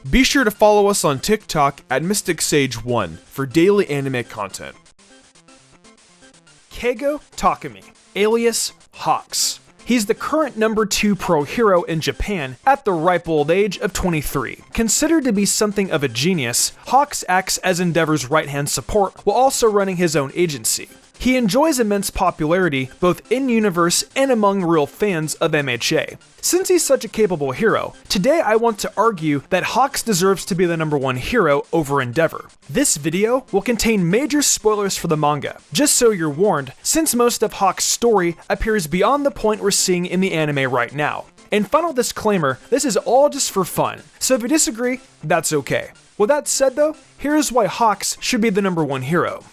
Be sure to follow us on TikTok at MysticSage1 for daily anime content. Keigo Takumi, alias Hawks. He's the current number 2 pro hero in Japan at the ripe old age of 23. Considered to be something of a genius, Hawks acts as Endeavor's right-hand support while also running his own agency. He enjoys immense popularity both in-universe and among real fans of MHA. Since he's such a capable hero, today I want to argue that Hawks deserves to be the number 1 hero over Endeavor. This video will contain major spoilers for the manga, just so you're warned, since most of Hawks' story appears beyond the point we're seeing in the anime right now. And final disclaimer, this is all just for fun, so if you disagree, that's okay. With that said though, here's why Hawks should be the number 1 hero.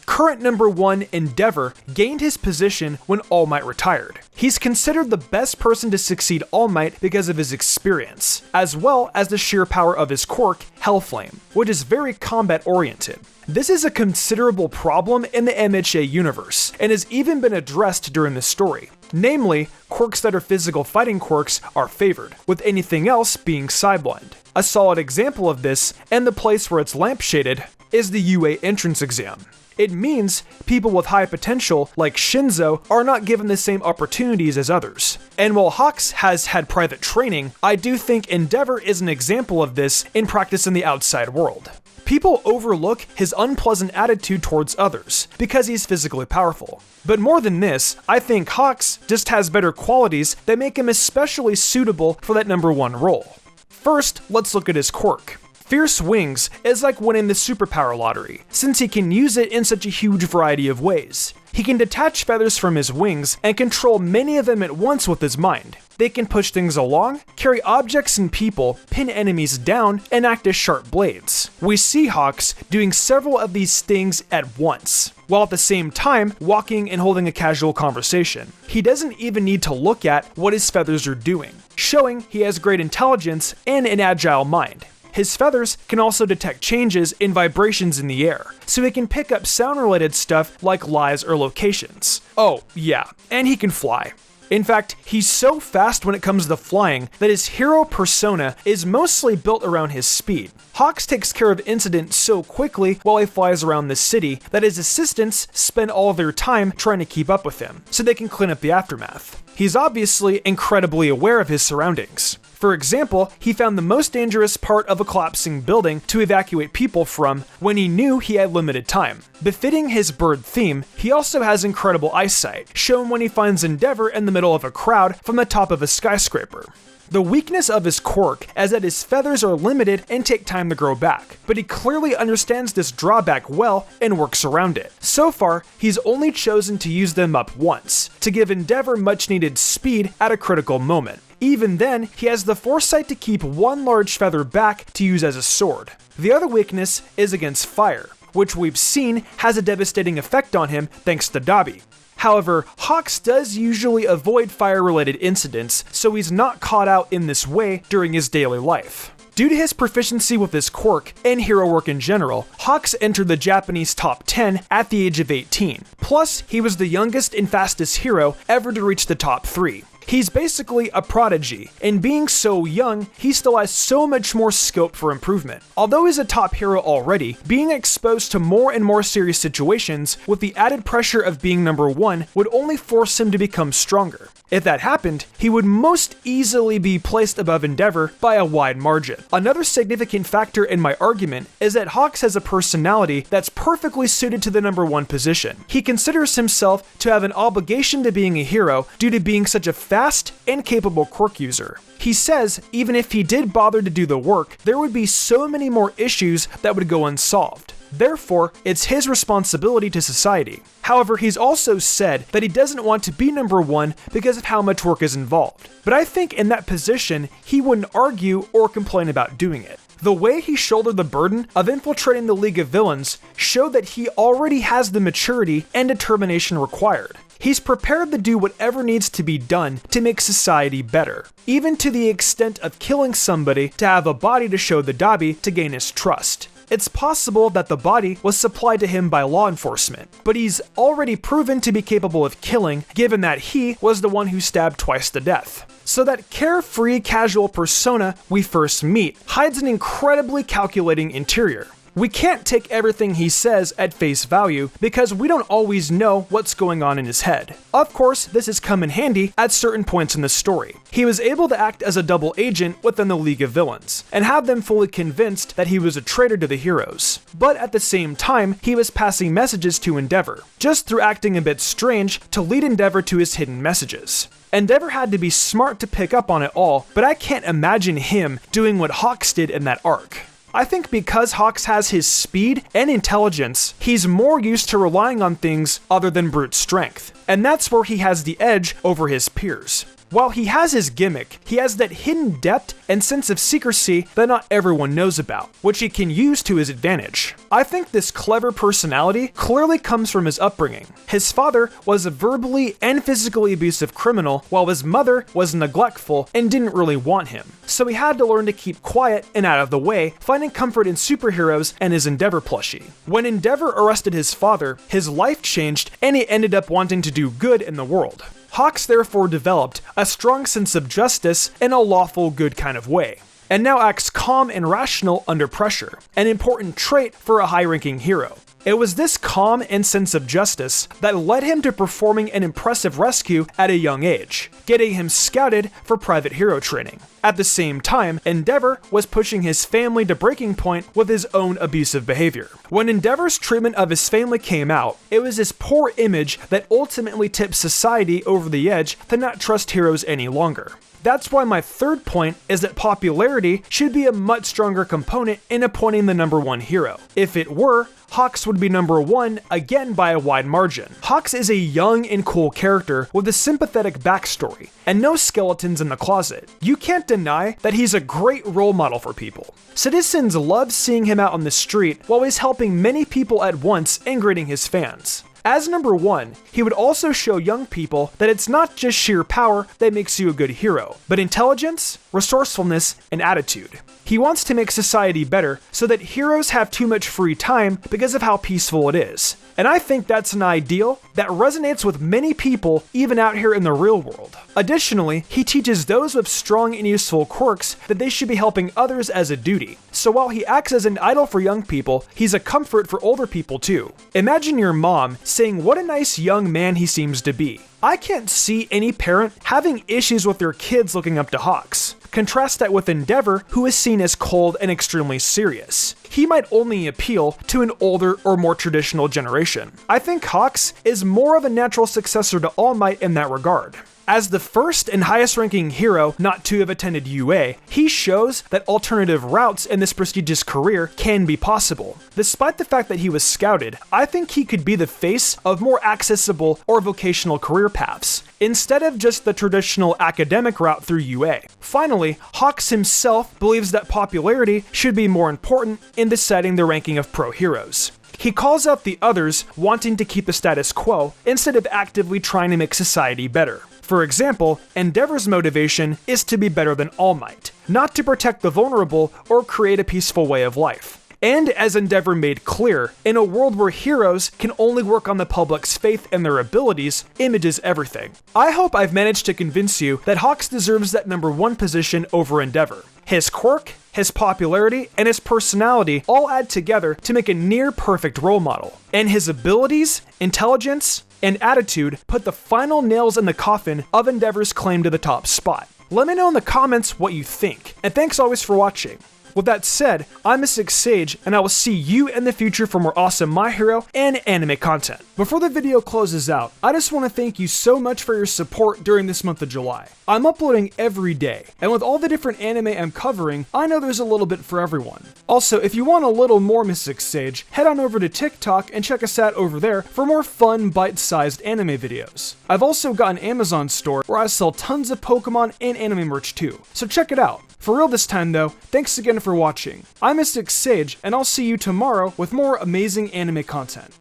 Current number 1 Endeavor gained his position when All Might retired. He's considered the best person to succeed All Might because of his experience, as well as the sheer power of his quirk, Hellflame, which is very combat oriented. This is a considerable problem in the MHA universe, and has even been addressed during the story. Namely, quirks that are physical fighting quirks are favored, with anything else being sidelined. A solid example of this, and the place where it's lampshaded, is the UA entrance exam. It means people with high potential, like Shinzo, are not given the same opportunities as others. And while Hawks has had private training, I do think Endeavor is an example of this in practice in the outside world. People overlook his unpleasant attitude towards others, because he's physically powerful. But more than this, I think Hawks just has better qualities that make him especially suitable for that number 1 role. First, let's look at his quirk. Fierce Wings is like winning the superpower lottery, since he can use it in such a huge variety of ways. He can detach feathers from his wings and control many of them at once with his mind. They can push things along, carry objects and people, pin enemies down, and act as sharp blades. We see Hawks doing several of these things at once, while at the same time walking and holding a casual conversation. He doesn't even need to look at what his feathers are doing, showing he has great intelligence and an agile mind. His feathers can also detect changes in vibrations in the air, so he can pick up sound-related stuff like lies or locations. Oh, yeah, and he can fly. In fact, he's so fast when it comes to flying that his hero persona is mostly built around his speed. Hawks takes care of incidents so quickly while he flies around the city that his assistants spend all their time trying to keep up with him, so they can clean up the aftermath. He's obviously incredibly aware of his surroundings. For example, he found the most dangerous part of a collapsing building to evacuate people from when he knew he had limited time. Befitting his bird theme, he also has incredible eyesight, shown when he finds Endeavor in the middle of a crowd from the top of a skyscraper. The weakness of his quirk is that his feathers are limited and take time to grow back, but he clearly understands this drawback well and works around it. So far, he's only chosen to use them up once, to give Endeavor much needed speed at a critical moment. Even then, he has the foresight to keep one large feather back to use as a sword. The other weakness is against fire, which we've seen has a devastating effect on him thanks to Dabi. However, Hawks does usually avoid fire-related incidents, so he's not caught out in this way during his daily life. Due to his proficiency with his quirk and hero work in general, Hawks entered the Japanese top 10 at the age of 18. Plus, he was the youngest and fastest hero ever to reach the top 3. He's basically a prodigy, and being so young, he still has so much more scope for improvement. Although he's a top hero already, being exposed to more and more serious situations with the added pressure of being number 1 would only force him to become stronger. If that happened, he would most easily be placed above Endeavor by a wide margin. Another significant factor in my argument is that Hawks has a personality that's perfectly suited to the number 1 position. He considers himself to have an obligation to being a hero due to being such a fast and capable quirk user. He says even if he did bother to do the work, there would be so many more issues that would go unsolved. Therefore, it's his responsibility to society. However, he's also said that he doesn't want to be number 1 because of how much work is involved. But I think in that position, he wouldn't argue or complain about doing it. The way he shouldered the burden of infiltrating the League of Villains showed that he already has the maturity and determination required. He's prepared to do whatever needs to be done to make society better, even to the extent of killing somebody to have a body to show the Dabi to gain his trust. It's possible that the body was supplied to him by law enforcement, but he's already proven to be capable of killing, given that he was the one who stabbed twice to death. So that carefree, casual persona we first meet hides an incredibly calculating interior. We can't take everything he says at face value because we don't always know what's going on in his head. Of course, this has come in handy at certain points in the story. He was able to act as a double agent within the League of Villains, and have them fully convinced that he was a traitor to the heroes. But at the same time, he was passing messages to Endeavor, just through acting a bit strange to lead Endeavor to his hidden messages. Endeavor had to be smart to pick up on it all, but I can't imagine him doing what Hawks did in that arc. I think because Hawks has his speed and intelligence, he's more used to relying on things other than brute strength, and that's where he has the edge over his peers. While he has his gimmick, he has that hidden depth and sense of secrecy that not everyone knows about, which he can use to his advantage. I think this clever personality clearly comes from his upbringing. His father was a verbally and physically abusive criminal, while his mother was neglectful and didn't really want him. So he had to learn to keep quiet and out of the way, finding comfort in superheroes and his Endeavor plushie. When Endeavor arrested his father, his life changed and he ended up wanting to do good in the world. Hawks therefore developed a strong sense of justice in a lawful good kind of way, and now acts calm and rational under pressure, an important trait for a high-ranking hero. It was this calm and sense of justice that led him to performing an impressive rescue at a young age, getting him scouted for private hero training. At the same time, Endeavor was pushing his family to breaking point with his own abusive behavior. When Endeavor's treatment of his family came out, it was his poor image that ultimately tipped society over the edge to not trust heroes any longer. That's why my third point is that popularity should be a much stronger component in appointing the number one hero. If it were, Hawks would be number one again by a wide margin. Hawks is a young and cool character with a sympathetic backstory and no skeletons in the closet. You can't deny that he's a great role model for people. Citizens love seeing him out on the street while he's helping many people at once and greeting his fans. As number one, he would also show young people that it's not just sheer power that makes you a good hero, but intelligence, resourcefulness, and attitude. He wants to make society better so that heroes have too much free time because of how peaceful it is. And I think that's an ideal that resonates with many people even out here in the real world. Additionally, he teaches those with strong and useful quirks that they should be helping others as a duty. So while he acts as an idol for young people, he's a comfort for older people too. Imagine your mom saying what a nice young man he seems to be. I can't see any parent having issues with their kids looking up to Hawks. Contrast that with Endeavor, who is seen as cold and extremely serious. He might only appeal to an older or more traditional generation. I think Hawks is more of a natural successor to All Might in that regard. As the first and highest ranking hero not to have attended UA, he shows that alternative routes in this prestigious career can be possible. Despite the fact that he was scouted, I think he could be the face of more accessible or vocational career paths, instead of just the traditional academic route through UA. Finally, Hawks himself believes that popularity should be more important in deciding the ranking of pro heroes. He calls out the others wanting to keep the status quo instead of actively trying to make society better. For example, Endeavor's motivation is to be better than All Might, not to protect the vulnerable or create a peaceful way of life. And as Endeavor made clear, in a world where heroes can only work on the public's faith and their abilities, image is everything. I hope I've managed to convince you that Hawks deserves that number one position over Endeavor. His quirk, his popularity, and his personality all add together to make a near-perfect role model. And his abilities, intelligence, and attitude put the final nails in the coffin of Endeavor's claim to the top spot. Let me know in the comments what you think, and thanks always for watching. With that said, I'm Mystic Sage, and I will see you in the future for more awesome My Hero and anime content. Before the video closes out, I just want to thank you so much for your support during this month of July. I'm uploading every day, and with all the different anime I'm covering, I know there's a little bit for everyone. Also, if you want a little more Mystic Sage, head on over to TikTok and check us out over there for more fun, bite-sized anime videos. I've also got an Amazon store where I sell tons of Pokemon and anime merch too, so check it out. For real this time though, thanks again for watching. I'm Mystic Sage, and I'll see you tomorrow with more amazing anime content.